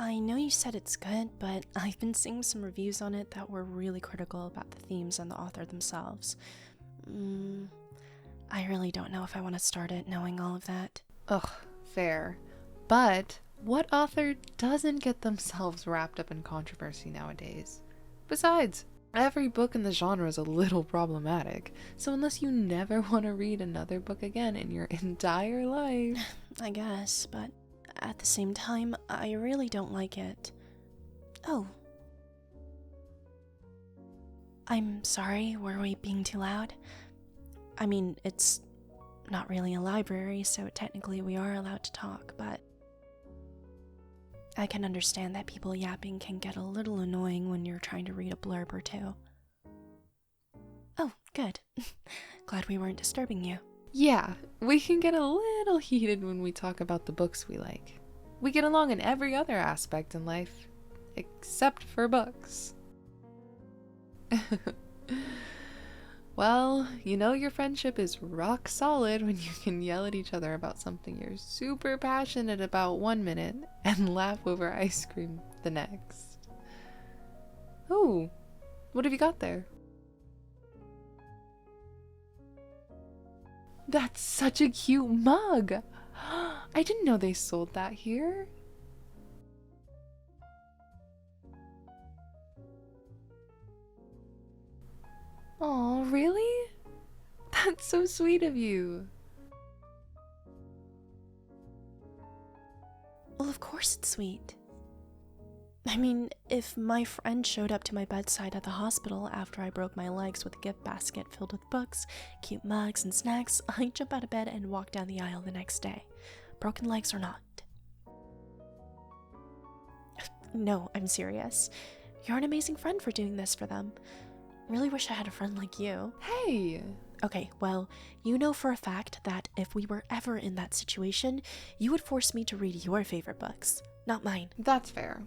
I know you said it's good, but I've been seeing some reviews on it that were really critical about the themes and the author themselves. I really don't know if I want to start it knowing all of that. Ugh, fair. But what author doesn't get themselves wrapped up in controversy nowadays? Besides, every book in the genre is a little problematic, so unless you never want to read another book again in your entire life... I guess, but at the same time, I really don't like it. Oh. I'm sorry, were we being too loud? I mean, it's not really a library, so technically we are allowed to talk, but I can understand that people yapping can get a little annoying when you're trying to read a blurb or two. Oh, good. Glad we weren't disturbing you. Yeah, we can get a little heated when we talk about the books we like. We get along in every other aspect in life, except for books. Well, you know your friendship is rock solid when you can yell at each other about something you're super passionate about 1 minute and laugh over ice cream the next. Oh, what have you got there? That's such a cute mug! I didn't know they sold that here. Oh, really? That's so sweet of you. Well, of course it's sweet. I mean, if my friend showed up to my bedside at the hospital after I broke my legs with a gift basket filled with books, cute mugs, and snacks, I'd jump out of bed and walk down the aisle the next day, broken legs or not. No, I'm serious. You're an amazing friend for doing this for them. Really wish I had a friend like you. Hey! Okay, well, you know for a fact that if we were ever in that situation, you would force me to read your favorite books, not mine. That's fair.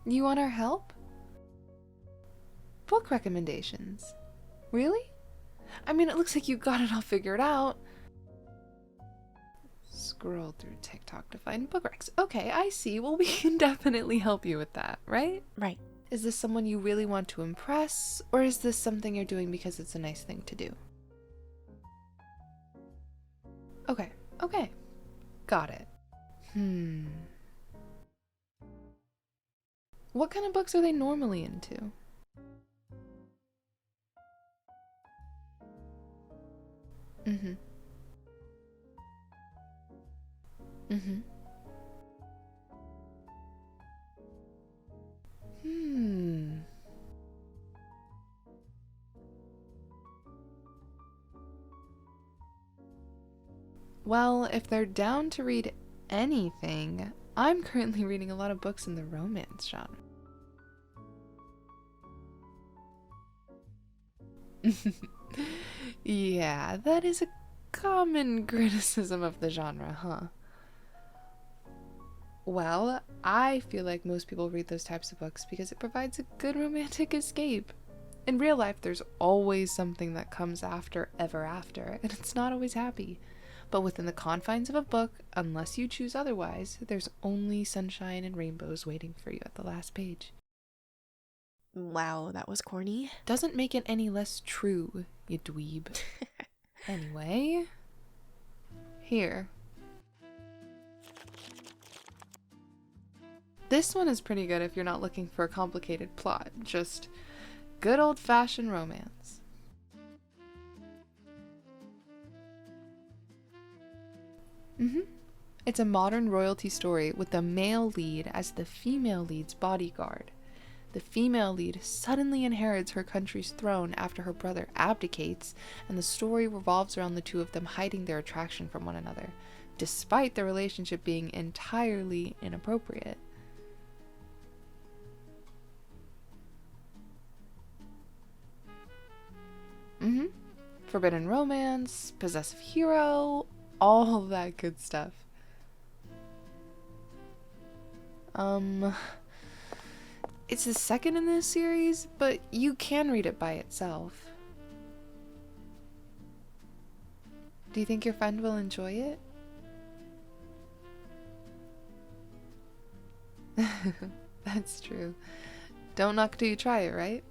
You want our help? Book recommendations. Really? I mean, it looks like you got it all figured out. Scroll through TikTok to find book recs. Okay, I see. Well, we can definitely help you with that, right? Right. Is this someone you really want to impress, or is this something you're doing because it's a nice thing to do? Okay. Got it. What kind of books are they normally into? Well, if they're down to read anything, I'm currently reading a lot of books in the romance genre. Yeah, that is a common criticism of the genre, huh? Well, I feel like most people read those types of books because it provides a good romantic escape. In real life, there's always something that comes after ever after, and it's not always happy. But within the confines of a book, unless you choose otherwise, there's only sunshine and rainbows waiting for you at the last page. Wow, that was corny. Doesn't make it any less true, you dweeb. Anyway, here. This one is pretty good if you're not looking for a complicated plot, just good old-fashioned romance. It's a modern royalty story with the male lead as the female lead's bodyguard. The female lead suddenly inherits her country's throne after her brother abdicates, and the story revolves around the two of them hiding their attraction from one another, despite their relationship being entirely inappropriate. Forbidden romance, possessive hero, all that good stuff. It's the second in this series, but you can read it by itself. Do you think your friend will enjoy it? That's true. Don't knock till you try it, right?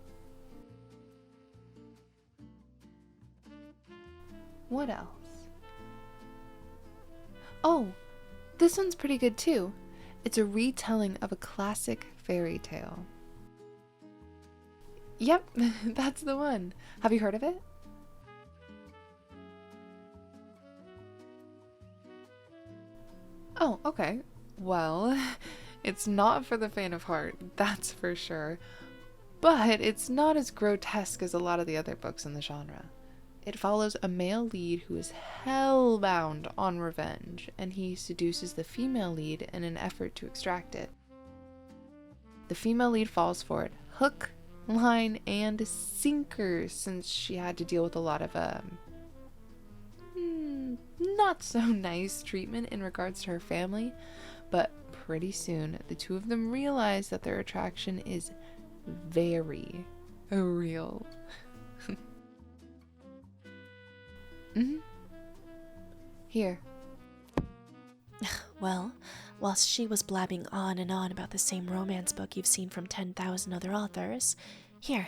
What else? Oh, this one's pretty good too. It's a retelling of a classic fairy tale. Yep, that's the one. Have you heard of it? Oh, okay. Well, it's not for the faint of heart, that's for sure. But it's not as grotesque as a lot of the other books in the genre. It follows a male lead who is hellbound on revenge, and he seduces the female lead in an effort to extract it. The female lead falls for it, hook, line, and sinker, since she had to deal with a lot of not so nice treatment in regards to her family, but pretty soon the two of them realize that their attraction is very real. Here. Well, whilst she was blabbing on and on about the same romance book you've seen from 10,000 other authors, here.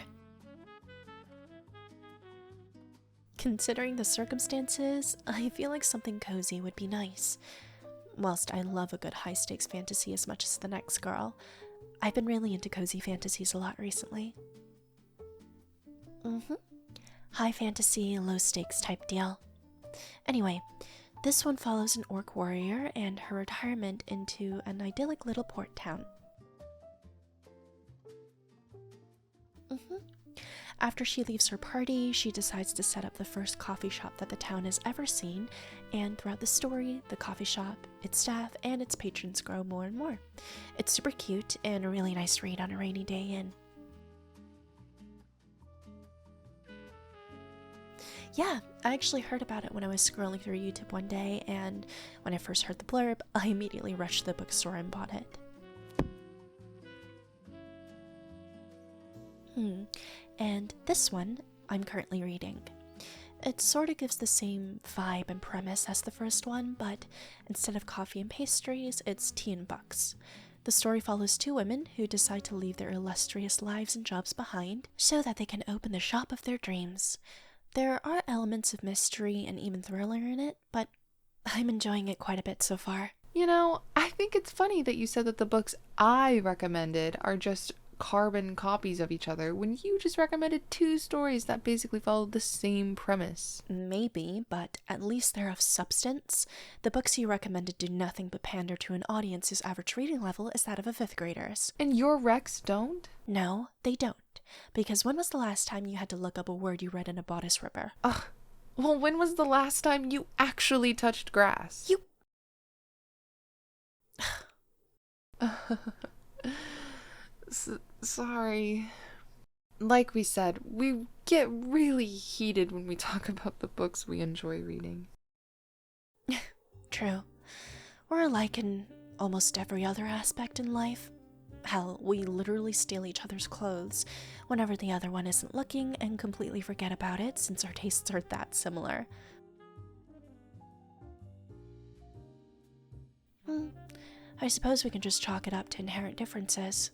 Considering the circumstances, I feel like something cozy would be nice. Whilst I love a good high-stakes fantasy as much as the next girl, I've been really into cozy fantasies a lot recently. High fantasy, low stakes type deal. Anyway, this one follows an orc warrior and her retirement into an idyllic little port town. After she leaves her party, she decides to set up the first coffee shop that the town has ever seen, and throughout the story, the coffee shop, its staff, and its patrons grow more and more. It's super cute and a really nice read on a rainy day in. Yeah, I actually heard about it when I was scrolling through YouTube one day, and when I first heard the blurb, I immediately rushed to the bookstore and bought it. And this one I'm currently reading. It sort of gives the same vibe and premise as the first one, but instead of coffee and pastries, it's tea and books. The story follows two women who decide to leave their illustrious lives and jobs behind so that they can open the shop of their dreams. There are elements of mystery and even thriller in it, but I'm enjoying it quite a bit so far. You know, I think it's funny that you said that the books I recommended are just carbon copies of each other when you just recommended two stories that basically follow the same premise. Maybe, but at least they're of substance. The books you recommended do nothing but pander to an audience whose average reading level is that of a 5th grader's. And your recs don't? No, they don't. Because when was the last time you had to look up a word you read in a bodice ripper? Ugh. Well, when was the last time you actually touched grass? You... Sorry. Like we said, we get really heated when we talk about the books we enjoy reading. True. We're alike in almost every other aspect in life. Hell, we literally steal each other's clothes whenever the other one isn't looking and completely forget about it since our tastes are that similar. I suppose we can just chalk it up to inherent differences.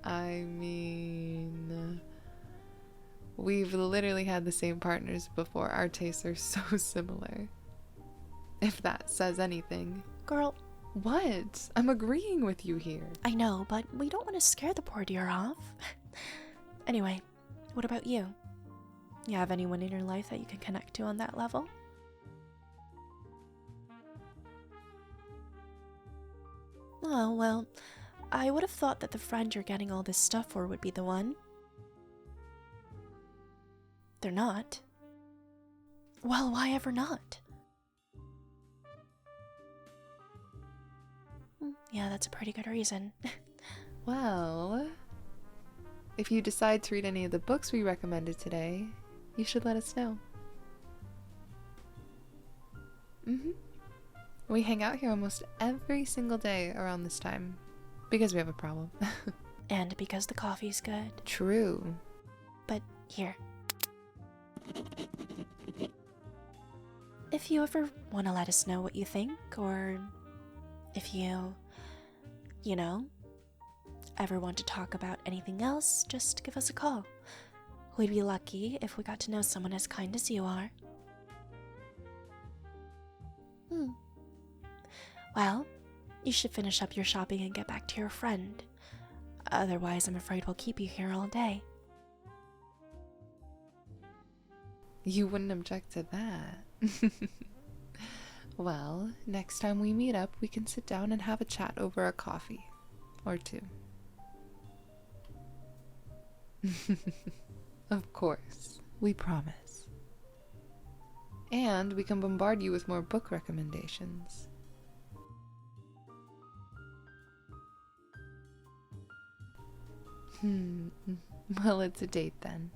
I mean, we've literally had the same partners before. Our tastes are so similar. If that says anything. Girl. What? I'm agreeing with you here. I know, but we don't want to scare the poor dear off. Anyway, what about you? You have anyone in your life that you can connect to on that level? Oh, well, I would have thought that the friend you're getting all this stuff for would be the one. They're not. Well, why ever not? Yeah, that's a pretty good reason. Well, if you decide to read any of the books we recommended today, you should let us know. We hang out here almost every single day around this time. Because we have a problem. And because the coffee's good. True. But here. If you ever want to let us know what you think, or if you know, ever want to talk about anything else, just give us a call. We'd be lucky if we got to know someone as kind as you are. Well, you should finish up your shopping and get back to your friend. Otherwise, I'm afraid we'll keep you here all day. You wouldn't object to that. Well, next time we meet up, we can sit down and have a chat over a coffee. Or two. Of course, we promise. And we can bombard you with more book recommendations. Well, it's a date then.